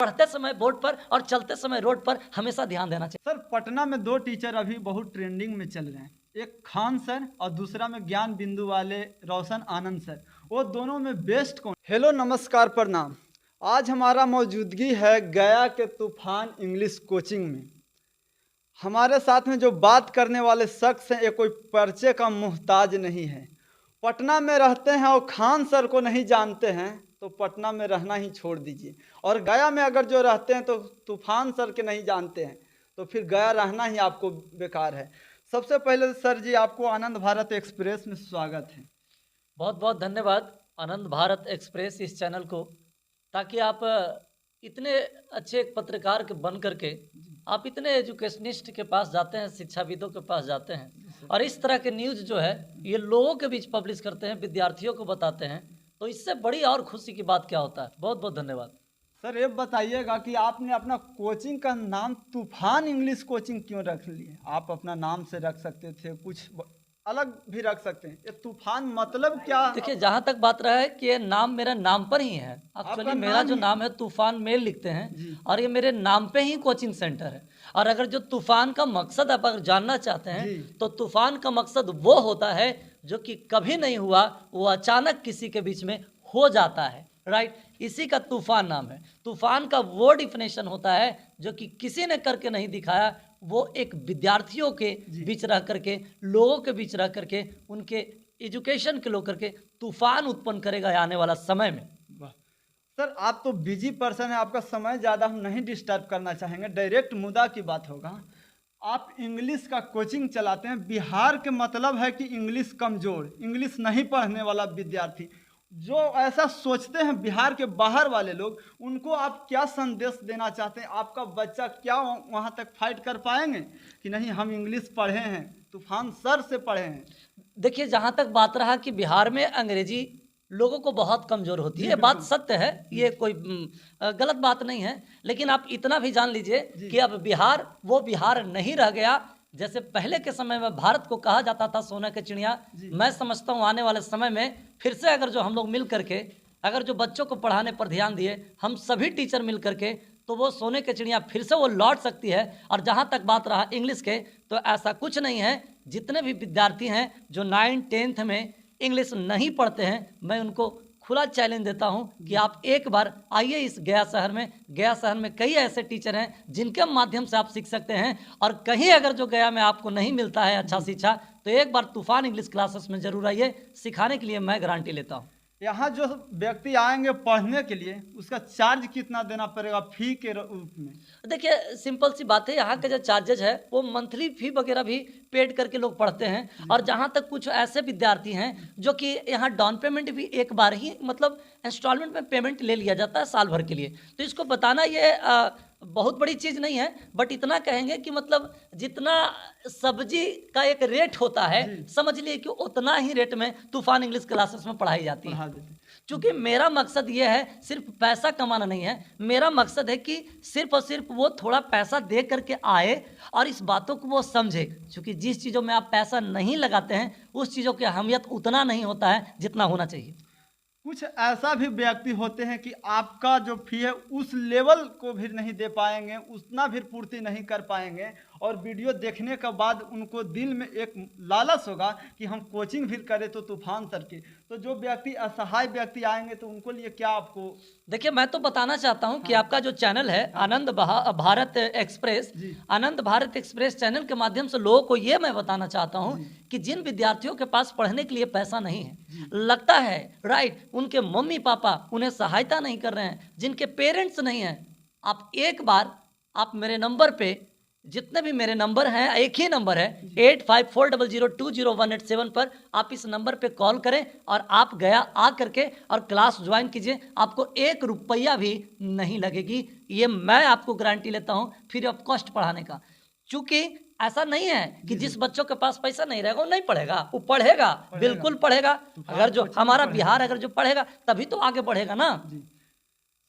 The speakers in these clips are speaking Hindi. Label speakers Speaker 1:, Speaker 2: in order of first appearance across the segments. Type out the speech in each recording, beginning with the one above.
Speaker 1: पढ़ते समय बोर्ड पर और चलते समय रोड पर हमेशा ध्यान देना चाहिए।
Speaker 2: सर, पटना में दो टीचर अभी बहुत ट्रेंडिंग में चल रहे हैं, एक खान सर और दूसरा में ज्ञान बिंदु वाले रोशन आनंद सर। वो दोनों में बेस्ट कौन? हेलो, नमस्कार, प्रणाम। आज हमारा मौजूदगी है गया के तूफान इंग्लिश कोचिंग में। हमारे साथ में जो बात करने वाले शख्स हैं, ये कोई परिचय का मोहताज नहीं है। पटना में रहते हैं और खान सर को नहीं जानते हैं तो पटना में रहना ही छोड़ दीजिए, और गया में अगर जो रहते हैं तो तूफान सर के नहीं जानते हैं तो फिर गया रहना ही आपको बेकार है। सबसे पहले सर जी, आपको आनंद भारत एक्सप्रेस में स्वागत है।
Speaker 1: बहुत बहुत धन्यवाद आनंद भारत एक्सप्रेस इस चैनल को, ताकि आप इतने अच्छे एक पत्रकार के बन करके आप इतने एजुकेशनिस्ट के पास जाते हैं, शिक्षाविदों के पास जाते हैं और इस तरह के न्यूज़ जो है ये लोगों के बीच पब्लिश करते हैं, विद्यार्थियों को बताते हैं, तो इससे बड़ी और खुशी की बात क्या होता है। बहुत बहुत धन्यवाद।
Speaker 2: सर, ये बताइएगा कि आपने अपना कोचिंग का नाम तूफान इंग्लिश कोचिंग क्यों रख लिए? आप अपना नाम से रख सकते थे, कुछ अलग भी रख सकते हैं। ये तूफान मतलब क्या?
Speaker 1: देखिए, जहाँ तक बात रहा है कि ये नाम मेरा नाम पर ही है। एक्चुअली मेरा जो नाम है तूफान मेल लिखते हैं और ये मेरे नाम पे ही कोचिंग सेंटर है। और अगर जो तूफान का मकसद आप अगर जानना चाहते हैं तो तूफान का मकसद वो होता है जो कि कभी नहीं हुआ, वो अचानक किसी के बीच में हो जाता है। राइट, इसी का तूफान नाम है। तूफान का वो डिफिनेशन होता है जो कि किसी ने करके नहीं दिखाया, वो एक विद्यार्थियों के बीच रह करके, लोगों के बीच रह करके, उनके एजुकेशन के लोग करके तूफान उत्पन्न करेगा आने वाला समय में।
Speaker 2: सर, आप तो बिजी पर्सन है, आपका समय ज़्यादा हम नहीं डिस्टर्ब करना चाहेंगे, डायरेक्ट मुद्दा की बात होगा। आप इंग्लिश का कोचिंग चलाते हैं, बिहार के मतलब है कि इंग्लिश कमज़ोर, इंग्लिश नहीं पढ़ने वाला विद्यार्थी। जो ऐसा सोचते हैं बिहार के बाहर वाले लोग, उनको आप क्या संदेश देना चाहते हैं? आपका बच्चा क्या वहाँ तक फाइट कर पाएंगे कि नहीं हम इंग्लिश पढ़े हैं, तूफान सर से पढ़े हैं?
Speaker 1: देखिए, जहाँ तक बात रहा कि बिहार में अंग्रेजी लोगों को बहुत कमज़ोर होती है, बात सत्य है, ये कोई गलत बात नहीं है। लेकिन आप इतना भी जान लीजिए कि अब बिहार वो बिहार नहीं रह गया जैसे पहले के समय में भारत को कहा जाता था सोने के चिड़िया। मैं समझता हूँ आने वाले समय में फिर से अगर जो हम लोग मिल करके अगर जो बच्चों को पढ़ाने पर ध्यान दिए, हम सभी टीचर मिल करके, तो वो सोने के चिड़िया फिर से वो लौट सकती है। और जहाँ तक बात रहा इंग्लिश के, तो ऐसा कुछ नहीं है। जितने भी विद्यार्थी हैं जो 9th-10th में इंग्लिश नहीं पढ़ते हैं, मैं उनको खुला चैलेंज देता हूं कि आप एक बार आइए इस गया शहर में। गया शहर में कई ऐसे टीचर हैं जिनके माध्यम से आप सीख सकते हैं। और कहीं अगर जो गया में आपको नहीं मिलता है अच्छा शिक्षा, तो एक बार तूफान इंग्लिश क्लासेस में जरूर आइए, सिखाने के लिए मैं गारंटी लेता हूँ।
Speaker 2: यहाँ जो व्यक्ति आएंगे पढ़ने के लिए, उसका चार्ज कितना देना पड़ेगा फी के रूप में?
Speaker 1: देखिए, सिंपल सी बात है, यहाँ के जो चार्जेज है वो मंथली फी वगैरह भी पेड करके लोग पढ़ते हैं। और जहाँ तक कुछ ऐसे विद्यार्थी हैं जो कि यहाँ डाउन पेमेंट भी एक बार ही मतलब इंस्टॉलमेंट में पेमेंट ले लिया जाता है साल भर के लिए। तो इसको बताना ये बहुत बड़ी चीज़ नहीं है, बट इतना कहेंगे कि मतलब जितना सब्जी का एक रेट होता है, समझ लिए कि उतना ही रेट में तूफान इंग्लिश क्लासेस में पढ़ाई जाती है। क्योंकि मेरा मकसद ये है सिर्फ पैसा कमाना नहीं है, मेरा मकसद है कि सिर्फ और सिर्फ वो थोड़ा पैसा दे करके आए और इस बातों को वो समझे। क्योंकि जिस चीज़ों में आप पैसा नहीं लगाते हैं उस चीज़ों की अहमियत उतना नहीं होता है जितना होना चाहिए।
Speaker 2: कुछ ऐसा भी व्यक्ति होते हैं कि आपका जो फी है उस लेवल को भी नहीं दे पाएंगे, उतना भी पूर्ति नहीं कर पाएंगे, और वीडियो देखने के बाद उनको दिल में एक लालच होगा कि हम कोचिंग भी करें तो तूफान सर की। तो जो व्यक्ति असहाय व्यक्ति आएंगे तो उनको लिए क्या आपको?
Speaker 1: देखिए, मैं तो बताना चाहता हूं कि आपका जो चैनल है आनंद भारत एक्सप्रेस, आनंद भारत एक्सप्रेस चैनल के माध्यम से लोगों को ये मैं बताना चाहता हूं कि जिन विद्यार्थियों के पास पढ़ने के लिए पैसा नहीं है, लगता है राइट, उनके मम्मी पापा उन्हें सहायता नहीं कर रहे हैं, जिनके पेरेंट्स नहीं हैं, आप एक बार आप मेरे नंबर पे, जितने भी मेरे नंबर हैं, एक ही नंबर है 8540020187 पर, आप इस नंबर पे कॉल करें और आप गया आ करके और क्लास ज्वाइन कीजिए। आपको 1 रुपया भी नहीं लगेगी, ये मैं आपको गारंटी लेता हूँ, फ्री ऑफ कॉस्ट पढ़ाने का। चूंकि ऐसा नहीं है कि जिस बच्चों के पास पैसा नहीं रहेगा वो नहीं पढ़ेगा, वो पढ़ेगा, बिल्कुल पढ़ेगा। अगर जो हमारा बिहार अगर जो पढ़ेगा तभी तो आगे बढ़ेगा ना।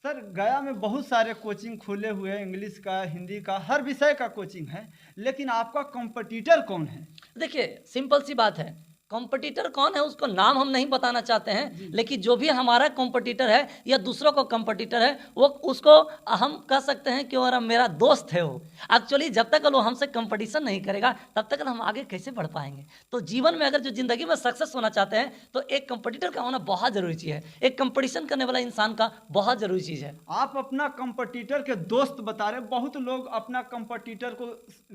Speaker 2: सर, गया में बहुत सारे कोचिंग खुले हुए हैं, इंग्लिश का, हिंदी का, हर विषय का कोचिंग है, लेकिन आपका कॉम्पिटिटर कौन है?
Speaker 1: देखिए, सिंपल सी बात है, कॉम्पिटिटर कौन है उसको नाम हम नहीं बताना चाहते हैं, लेकिन जो भी हमारा कॉम्पिटिटर है या दूसरों को कॉम्पिटिटर है वो उसको हम कह सकते हैं कि वो मेरा दोस्त है। वो एक्चुअली जब तक वो हमसे कंपटीशन नहीं करेगा तब तक हम आगे कैसे बढ़ पाएंगे। तो जीवन में अगर जो जिंदगी में सक्सेस होना चाहते हैं तो एक कंपटीटर का होना बहुत जरूरी चीज़ है, एक कंपटीशन करने वाला इंसान का बहुत जरूरी चीज़ है।
Speaker 2: आप अपना कंपटीटर के दोस्त बता रहे, बहुत लोग अपना कंपटीटर को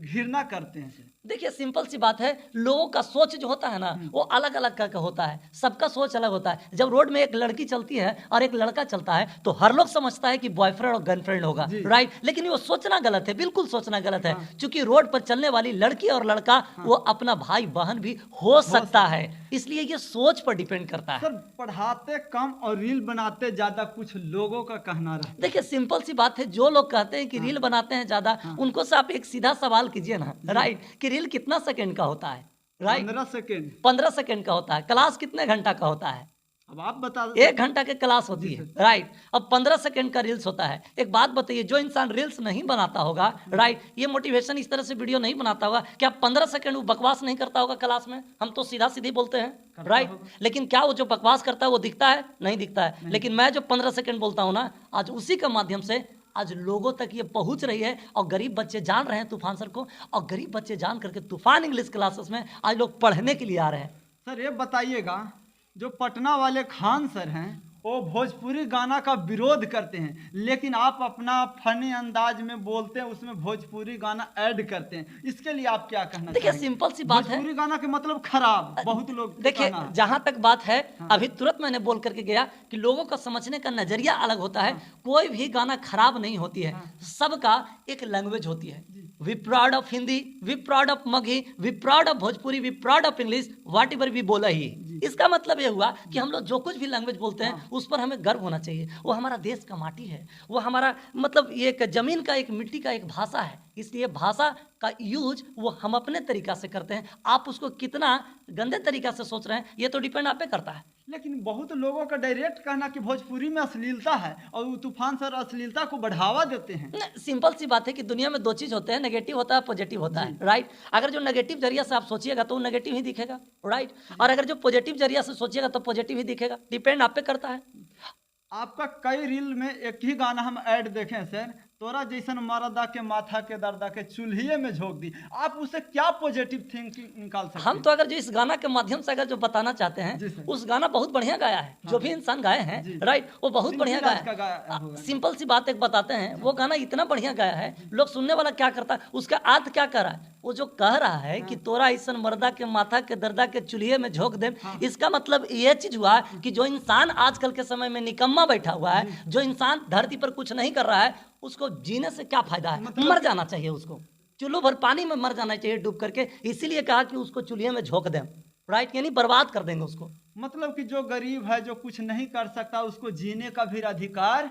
Speaker 2: घृणा करते हैं।
Speaker 1: देखिए सिंपल सी बात है, लोगों का सोच जो होता है ना वो अलग अलग का होता है, सबका सोच अलग होता है। जब रोड में एक लड़की चलती है और एक लड़का चलता है तो हर लोग समझता है कि बॉयफ्रेंड और गर्लफ्रेंड होगा, राइट। लेकिन वो सोचना गलत है, बिल्कुल सोचना गलत है। क्योंकि रोड पर चलने वाली लड़की और लड़का वो अपना भाई बहन भी हो सकता है, इसलिए ये सोच पर डिपेंड करता है।
Speaker 2: सर पढ़ाते कम और रील बनाते ज्यादा, कुछ लोगों का कहना रहा।
Speaker 1: देखिए सिंपल सी बात है, जो लोग कहते हैं कि रील बनाते हैं ज्यादा, उनको से आप एक सीधा सवाल कीजिए ना, राइट, कि रील कितना सेकंड का होता है, राइट।
Speaker 2: 15 सेकेंड।
Speaker 1: 15 सेकंड का होता है। क्लास कितने घंटा का होता है?
Speaker 2: अब आप बता।
Speaker 1: 1 घंटा की क्लास होती है, राइट। अब 15 सेकंड का रील्स होता है। एक बात बताइए, जो इंसान रील्स नहीं बनाता होगा, राइट, ये मोटिवेशन इस तरह से वीडियो नहीं बनाता होगा, क्या 15 सेकंड वो बकवास नहीं करता होगा क्लास में? हम तो सीधा सीधी बोलते हैं, राइट। लेकिन क्या वो जो बकवास करता है वो दिखता है? नहीं दिखता है। लेकिन मैं जो 15 सेकंड बोलता हूँ ना, आज उसी के माध्यम से आज लोगों तक ये पहुंच रही है और गरीब बच्चे जान रहे हैं तूफान सर को, और गरीब बच्चे जान करके तूफान इंग्लिश क्लासेस में आज लोग पढ़ने के लिए आ रहे हैं।
Speaker 2: सर ये बताइएगा, जो पटना वाले खान सर हैं वो भोजपुरी गाना का विरोध करते हैं, लेकिन आप अपना फनी अंदाज में बोलते हैं, उसमें भोजपुरी गाना ऐड करते हैं, इसके लिए आप क्या कहना
Speaker 1: देखिए
Speaker 2: चाहेंगे?
Speaker 1: सिंपल सी बात है,
Speaker 2: भोजपुरी गाना के मतलब खराब, बहुत लोग
Speaker 1: देखिए
Speaker 2: कहना है।
Speaker 1: जहां तक बात है, अभी तुरंत मैंने बोल करके गया कि लोगों का समझने का नजरिया अलग होता है। कोई भी गाना खराब नहीं होती है, सबका एक लैंग्वेज होती है। We proud of Hindi, we proud of Magahi, we proud of Bhojpuri, we proud of English, whatever we बोला ही। इसका मतलब ये हुआ कि हम लोग जो कुछ भी लैंग्वेज बोलते हैं उस पर हमें गर्व होना चाहिए। वो हमारा देश का माटी है, वो हमारा मतलब ये एक जमीन का, एक मिट्टी का एक भाषा है, इसलिए भाषा का यूज वो हम अपने तरीका से करते हैं। आप उसको कितना गंदे तरीका से सोच रहे हैं ये तो डिपेंड आप पे करता है।
Speaker 2: लेकिन बहुत लोगों का डायरेक्ट कहना कि भोजपुरी में अश्लीलता है और वो तूफान सर अश्लीलता को बढ़ावा देते हैं।
Speaker 1: सिंपल सी बात है कि दुनिया में 2 चीज होते हैं, नेगेटिव होता है, पॉजिटिव होता है, राइट। अगर जो नेगेटिव जरिया से आप सोचिएगा तो वो नेगेटिव ही दिखेगा, राइट। और अगर जो पॉजिटिव जरिया से सोचिएगा तो पॉजिटिव ही दिखेगा, डिपेंड आप पे करता है।
Speaker 2: आपका कई रील में एक ही गाना हम ऐड देखें सर, तोरा जैसन मरदा के माथा के दर्दा के चूल्हे में झोंक दी, आप उसे क्या पॉजिटिव थिंकिंग निकाल सकते हैं?
Speaker 1: हम तो अगर जो इस गाना के माध्यम से अगर जो बताना चाहते हैं, उस गाना बहुत बढ़िया गाया है, जो भी इंसान गाए हैं, राइट, वो बहुत बढ़िया गाया है। सिंपल सी बात एक बताते हैं, वो गाना इतना बढ़िया गाया है, लोग सुनने वाला क्या करता है, उसका अर्थ क्या कर रहा है, वो जो कह रहा है कि तोरा ऐसन मर्दा के माथा के दर्दा के चूल्हे में झोंक दे, इसका मतलब ये चीज हुआ कि जो इंसान आजकल के समय में निकम्मा बैठा हुआ है, जो इंसान धरती पर कुछ नहीं कर रहा है, उसको जीने से क्या फायदा है? मर जाना चाहिए उसको, चुल्लू भर पानी में मर जाना चाहिए डूब करके। इसीलिए कहा कि उसको चूल्हे में झोंक दें, राइट, यानी बर्बाद कर देंगे उसको।
Speaker 2: मतलब कि जो गरीब है, जो कुछ नहीं कर सकता, उसको जीने का भी अधिकार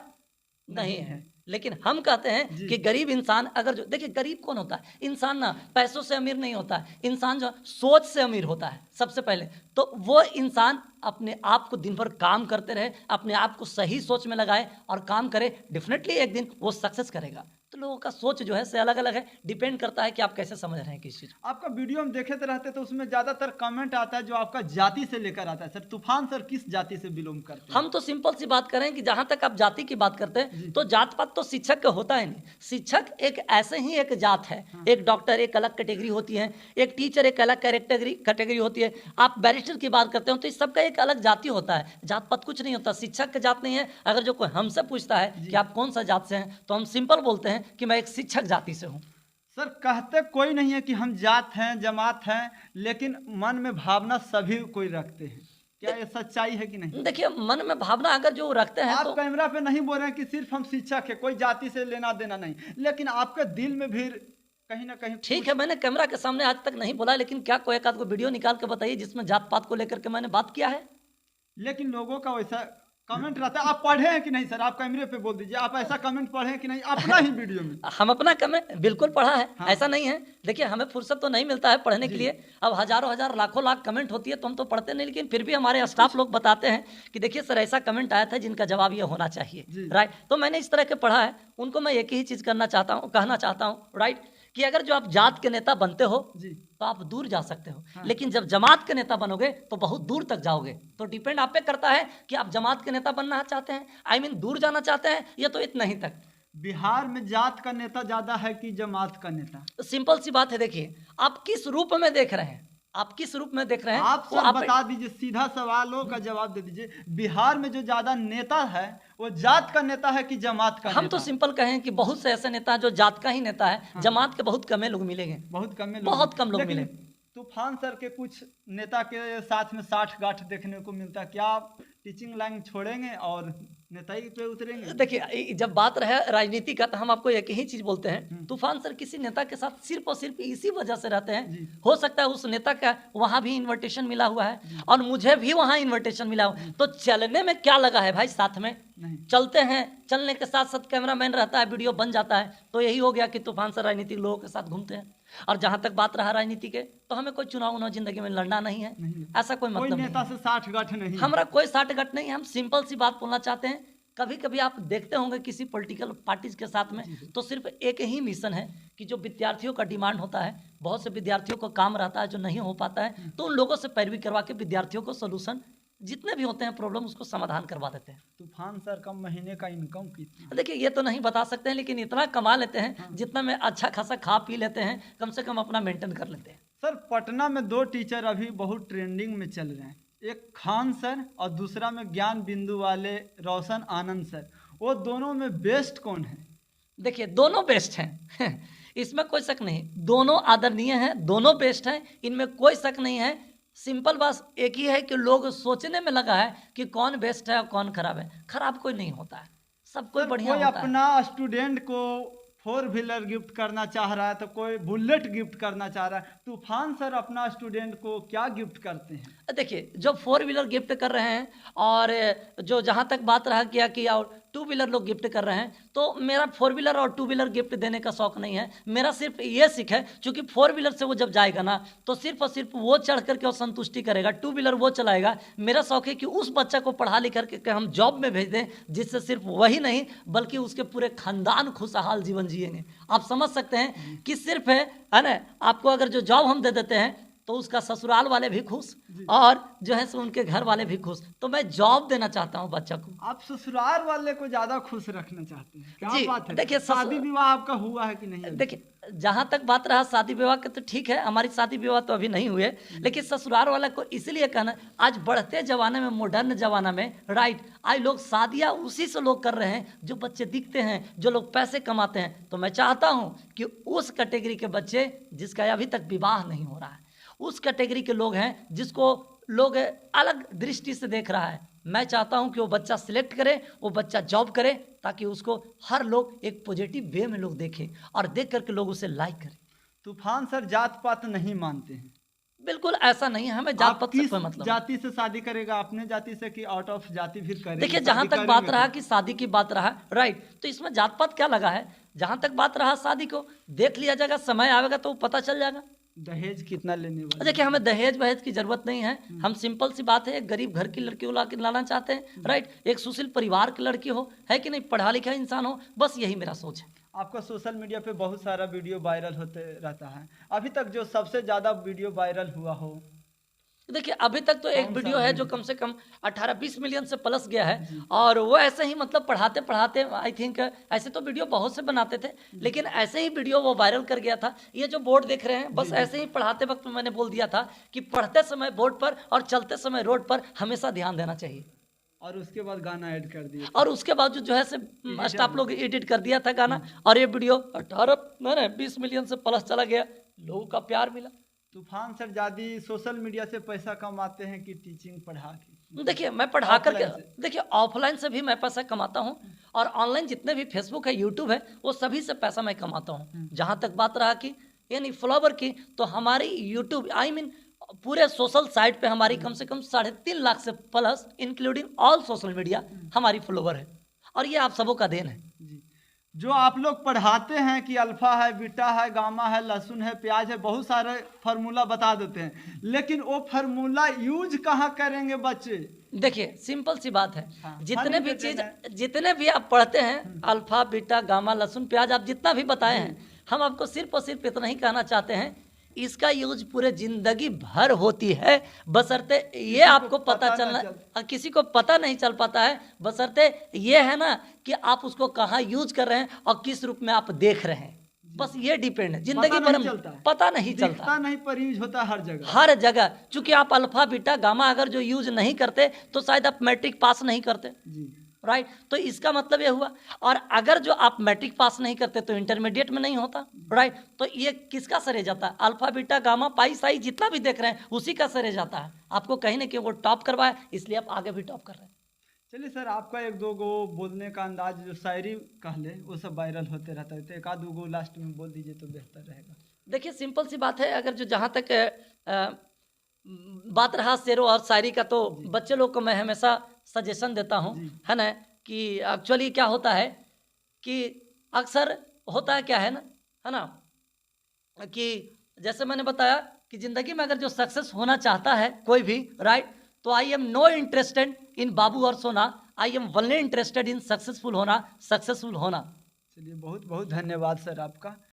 Speaker 1: नहीं है। लेकिन हम कहते हैं कि गरीब इंसान अगर जो, देखिए गरीब कौन होता है? इंसान ना पैसों से अमीर नहीं होता है, इंसान जो सोच से अमीर होता है सबसे पहले। तो वो इंसान अपने आप को दिन भर काम करते रहे, अपने आप को सही सोच में लगाए और काम करे, डेफिनेटली एक दिन वो सक्सेस करेगा। तो लोगों का सोच जो है से अलग अलग है, डिपेंड करता है कि आप कैसे समझ रहे हैं किस चीज।
Speaker 2: आपका वीडियो हम देखे तो रहते तो उसमें ज्यादातर कमेंट आता है जो आपका जाति से लेकर आता है। सर तूफान सर किस जाति से बिलोंग करते हैं?
Speaker 1: हम तो सिंपल सी बात करें कि जहां तक आप जाति की बात करते हैं तो जात पात तो शिक्षक का होता है नहीं। शिक्षक एक ऐसे ही एक जात है, एक डॉक्टर एक अलग कैटेगरी होती है, एक टीचर एक अलग कैटेगरी होती है, आप बैरिस्टर की बात करते हो तो इस सबका एक अलग जाति होता है। जात पात कुछ नहीं होता, शिक्षक का जात नहीं है। अगर जो कोई हमसे पूछता है कि आप कौन सा जात से हैं, तो हम सिंपल बोलते हैं कि मैं एक शिक्षक जाति से हूँ।
Speaker 2: सर कहते कोई नहीं है कि हम जात हैं, जमात हैं, लेकिन मन में भावना सभी कोई रखते हैं, क्या ये सच्चाई है कि नहीं?
Speaker 1: देखिए मन में भावना अगर जो रखते हैं
Speaker 2: आप
Speaker 1: तो
Speaker 2: कैमरा पे नहीं बोल रहे हैं कि सिर्फ हम शिक्षक है, कोई जाति से लेना देना नहीं, लेकिन आपके दिल में भी कहीं ना कहीं
Speaker 1: ठीक है। मैंने कैमरा के सामने आज तक नहीं बोला, लेकिन क्या कोई एक आध को वीडियो निकाल के बताइए जिसमें जात पात को लेकर के मैंने बात किया है?
Speaker 2: लेकिन लोगों का वैसा कमेंट रहता है। आप पढ़े हैं कि नहीं सर? आप कैमरे पे बोल दीजिए, आप ऐसा कमेंट पढ़े हैं कि नहीं अपना ही वीडियो में?
Speaker 1: हम अपना कमेंट बिल्कुल पढ़ा है, ऐसा नहीं है। देखिए हमें फुर्सत तो नहीं मिलता है पढ़ने के लिए, अब हजारों हजार लाखों लाख कमेंट होती है तो हम तो पढ़ते नहीं, लेकिन फिर भी हमारे स्टाफ लोग बताते हैं कि देखिए सर ऐसा कमेंट आया था जिनका जवाब ये होना चाहिए, राइट। तो मैंने इस तरह के पढ़ा है, उनको मैं एक ही चीज कहना चाहता हूँ, राइट, कि अगर जो आप जात के नेता बनते हो
Speaker 2: जी।
Speaker 1: तो आप दूर जा सकते हो,
Speaker 2: हाँ।
Speaker 1: लेकिन जब जमात के नेता बनोगे तो बहुत दूर तक जाओगे। तो डिपेंड आप पे करता है कि आप जमात के नेता बनना चाहते हैं, आई मीन दूर जाना चाहते हैं, या तो इतना ही तक।
Speaker 2: बिहार में जात का नेता ज्यादा है कि जमात का नेता?
Speaker 1: तो सिंपल सी बात है, देखिए आप किस रूप में देख रहे हैं, आप किस रूप में देख रहे हैं
Speaker 2: आप
Speaker 1: वो
Speaker 2: सर बता दीजिए, सीधा सवालों का जवाब दे दीजिए। बिहार में जो ज्यादा नेता है वो जात का नेता है कि जमात का
Speaker 1: हम
Speaker 2: नेता?
Speaker 1: तो सिंपल कहें कि बहुत से ऐसे नेता हैं जो जात का ही नेता है,
Speaker 2: हाँ।
Speaker 1: जमात के बहुत कम लोग मिलेंगे,
Speaker 2: बहुत कम
Speaker 1: बहुत कम लोग
Speaker 2: लेकिन
Speaker 1: मिले।
Speaker 2: तूफान सर के कुछ नेता के साथ में 60 गांठ देखने को मिलता है। क्या आप टीचिंग लाइन छोड़ेंगे और नेताई पे उतरेंगे?
Speaker 1: देखिए जब बात रहे राजनीति का तो हम आपको एक ही चीज बोलते हैं,
Speaker 2: हम्म।
Speaker 1: तूफान सर किसी नेता के साथ सिर्फ और सिर्फ इसी वजह से रहते
Speaker 2: जी।
Speaker 1: हैं, हो सकता है उस नेता का वहां भी इनविटेशन मिला हुआ है और मुझे भी वहां इनविटेशन मिला हुआ, तो चलने में क्या लगा है भाई, साथ में
Speaker 2: नहीं।
Speaker 1: चलते हैं, चलने के साथ साथ कैमरामैन रहता है, वीडियो बन जाता है, तो यही हो गया कि तूफान सर राजनीतिक लोगों के साथ घूमते हैं। और जहां तक बात रहा राजनीति के, तो हमें कोई चुनाव जिंदगी में लड़ना नहीं है,
Speaker 2: नहीं।
Speaker 1: ऐसा कोई मतलब
Speaker 2: नेता
Speaker 1: नहीं
Speaker 2: से 60 गांठ नहीं?
Speaker 1: हमारा कोई साठ गट नहीं है। हम सिंपल सी बात बोलना चाहते हैं, कभी कभी आप देखते होंगे किसी पॉलिटिकल पार्टीज के साथ में तो सिर्फ एक ही मिशन है कि जो विद्यार्थियों का डिमांड होता है, बहुत से विद्यार्थियों को काम रहता है जो नहीं हो पाता है, तो उन लोगों से पैरवी करवा के विद्यार्थियों को सोल्यूशन जितने भी होते हैं प्रॉब्लम उसको समाधान करवा देते हैं।
Speaker 2: तूफान सर का महीने का इनकम कितना?
Speaker 1: देखिए ये तो नहीं बता सकते हैं, लेकिन इतना कमा लेते हैं जितना में अच्छा खासा खा पी लेते हैं, कम से कम अपना मेंटेन कर लेते हैं।
Speaker 2: सर पटना में 2 टीचर अभी बहुत ट्रेंडिंग में चल रहे हैं, एक खान सर और दूसरा में ज्ञान बिंदु वाले रोशन आनंद सर। वो दोनों में बेस्ट कौन है?
Speaker 1: देखिए दोनों बेस्ट हैं इसमें कोई शक नहीं, दोनों आदरणीय हैं, दोनों बेस्ट हैं, इनमें कोई शक नहीं है। सिंपल बात एक ही है कि लोग सोचने में लगा है कि कौन बेस्ट है और कौन खराब है। खराब कोई नहीं होता है, सब कोई बढ़िया
Speaker 2: कोई
Speaker 1: होता है।
Speaker 2: अपना स्टूडेंट को 4 व्हीलर गिफ्ट करना चाह रहा है तो कोई बुलेट गिफ्ट करना चाह रहा है। तूफान सर अपना स्टूडेंट को क्या गिफ्ट करते हैं?
Speaker 1: देखिए जो 4 व्हीलर गिफ्ट कर रहे हैं और जो जहाँ तक बात रहा किया कि और 2 व्हीलर लोग गिफ्ट कर रहे हैं, तो मेरा 4 व्हीलर और 2 व्हीलर गिफ्ट देने का शौक नहीं है। मेरा सिर्फ ये सीख है, क्योंकि 4 व्हीलर से वो जब जाएगा ना तो सिर्फ और सिर्फ वो चढ़ करके वो संतुष्टि करेगा, 2 व्हीलर वो चलाएगा। मेरा शौक है कि उस बच्चा को पढ़ा लिख करके हम जॉब में भेज दें, जिससे सिर्फ वही नहीं बल्कि उसके पूरे खानदान खुशहाल जीवन जिएंगे। आप समझ सकते हैं कि सिर्फ है ना, आपको अगर जो जॉब हम दे देते हैं तो उसका ससुराल वाले भी खुश और जो है सो उनके घर वाले भी खुश। तो मैं जॉब देना चाहता हूं बच्चा को।
Speaker 2: आप ससुराल वाले को ज्यादा खुश रखना चाहते हैं? क्या
Speaker 1: जी,
Speaker 2: बात है।
Speaker 1: देखिए
Speaker 2: शादी विवाह आपका हुआ है कि नहीं?
Speaker 1: देखिए जहां तक बात रहा शादी विवाह के, तो ठीक है हमारी शादी विवाह तो अभी नहीं हुए, लेकिन ससुराल वाला को इसलिए कहना, आज बढ़ते जमाने में, मॉडर्न जमाना में, राइट, आज लोग शादियां उसी से लोग कर रहे हैं जो बच्चे दिखते हैं, जो लोग पैसे कमाते हैं। तो मैं चाहता हूं कि उस कैटेगरी के बच्चे जिसका अभी तक विवाह नहीं हो रहा है, उस कैटेगरी के लोग हैं जिसको लोग अलग दृष्टि से देख रहा है, मैं चाहता हूं कि वो बच्चा सिलेक्ट करे, वो बच्चा जॉब करे, ताकि उसको हर लोग एक पॉजिटिव वे में लोग देखें और देख करके लोग उसे लाइक करें।
Speaker 2: तूफान सर जात पात नहीं मानते हैं?
Speaker 1: बिल्कुल ऐसा नहीं है, हमें जात पात से कोई मतलब।
Speaker 2: जाति से शादी करेगा, अपने जाति से कि आउट ऑफ जाति फिर करेगा?
Speaker 1: देखिए जहां तक बात रहा कि शादी की बात रहा, राइट, तो इसमें जात पात क्या लगा है। जहां तक बात रहा शादी को देख लिया जाएगा, समय आएगा तो पता चल जाएगा।
Speaker 2: दहेज कितना लेने वाले?
Speaker 1: देखिए हमें दहेज वहेज की जरूरत नहीं है। हम सिंपल सी बात है, एक गरीब घर की लड़की को लाना चाहते हैं, राइट, एक सुशील परिवार की लड़की हो, है कि नहीं, पढ़ा लिखा इंसान हो, बस यही मेरा सोच है।
Speaker 2: आपका सोशल मीडिया पे बहुत सारा वीडियो वायरल होते रहता है, अभी तक जो सबसे ज्यादा वीडियो वायरल हुआ हो?
Speaker 1: देखिए अभी तक तो एक वीडियो है जो कम से कम 18-20 मिलियन से प्लस गया है, और वो ऐसे ही मतलब पढ़ाते पढ़ाते, आई थिंक ऐसे तो वीडियो बहुत से बनाते थे, लेकिन ऐसे ही वीडियो वो वायरल कर गया था। ये जो बोर्ड देख रहे हैं, बस ऐसे ही पढ़ाते वक्त मैंने बोल दिया था कि पढ़ते समय बोर्ड पर और चलते समय रोड पर हमेशा ध्यान देना चाहिए।
Speaker 2: और उसके बाद गाना ऐड कर दिया,
Speaker 1: और उसके बाद जो है से स्टाफ लोग एडिट कर दिया था गाना, और ये वीडियो 18-20 मिलियन से प्लस चला गया, लोगों का प्यार मिला।
Speaker 2: तूफान सर ज्यादा सोशल मीडिया से पैसा कमाते हैं कि टीचिंग पढ़ा के?
Speaker 1: देखिए मैं पढ़ा करके, देखिए ऑफलाइन से भी मैं पैसा कमाता हूँ, और ऑनलाइन जितने भी फेसबुक है, यूट्यूब है, वो सभी से पैसा मैं कमाता हूँ। जहाँ तक बात रहा कि यानी फॉलोवर की, तो हमारी यूट्यूब आई मीन पूरे सोशल साइट पे हमारी कम से कम 3.5 लाख से plus including all social media हमारी फॉलोवर है, और ये आप सबों का देन है।
Speaker 2: जी, जो आप लोग पढ़ाते हैं कि अल्फा है, बीटा है, गामा है, लहसुन है, प्याज है, बहुत सारे फार्मूला बता देते हैं, लेकिन वो फार्मूला यूज कहाँ करेंगे बच्चे?
Speaker 1: देखिए सिंपल सी बात है,
Speaker 2: हाँ,
Speaker 1: जितने भी चीज, जितने भी आप पढ़ते हैं, अल्फा बीटा गामा लहसुन प्याज, आप जितना भी बताए हैं, हम आपको सिर्फ और सिर्फ इतना ही कहना चाहते हैं, इसका यूज पूरे जिंदगी भर होती है, बशर्ते ये आपको पता चलना, किसी को पता नहीं चल पाता है, बशर्ते ये है ना कि आप उसको कहाँ यूज कर रहे हैं और किस रूप में आप देख रहे हैं, बस ये डिपेंड है। जिंदगी भर पता नहीं चलता,
Speaker 2: नहीं पर यूज होता है
Speaker 1: हर जगह। चूंकि आप अल्फा बीटा गामा अगर जो यूज नहीं करते तो शायद आप मैट्रिक पास नहीं करते
Speaker 2: जी।
Speaker 1: राइट, तो इसका मतलब ये हुआ। और अगर जो आप मैट्रिक पास नहीं करते तो इंटरमीडिएट में नहीं होता, राइट। तो ये किसका सरे जाता है? अल्फा बीटा गामा पाई साई जितना भी देख रहे हैं उसी का सरे जाता है। आपको कहीं ना कहीं वो टॉप करवाए, इसलिए आप आगे भी टॉप कर रहे हैं।
Speaker 2: चलिए सर, आपका एक दो गो बोलने का अंदाज जो शायरी कह ले वो सब वायरल होते रहता है, तो एक आध दो गो लास्ट में बोल दीजिए तो बेहतर रहेगा।
Speaker 1: देखिए सिंपल सी बात है, अगर जो जहाँ तक बात रहा शेरों और शायरी का, तो बच्चे लोग को मैं हमेशा सजेशन देता हूँ, है ना, कि एक्चुअली क्या होता है कि अक्सर होता है क्या है ना, कि जैसे मैंने बताया कि जिंदगी में अगर जो सक्सेस होना चाहता है कोई भी, राइट, तो I am no interested in बाबू और सोना, I am only interested in successful होना।
Speaker 2: चलिए बहुत बहुत धन्यवाद सर आपका।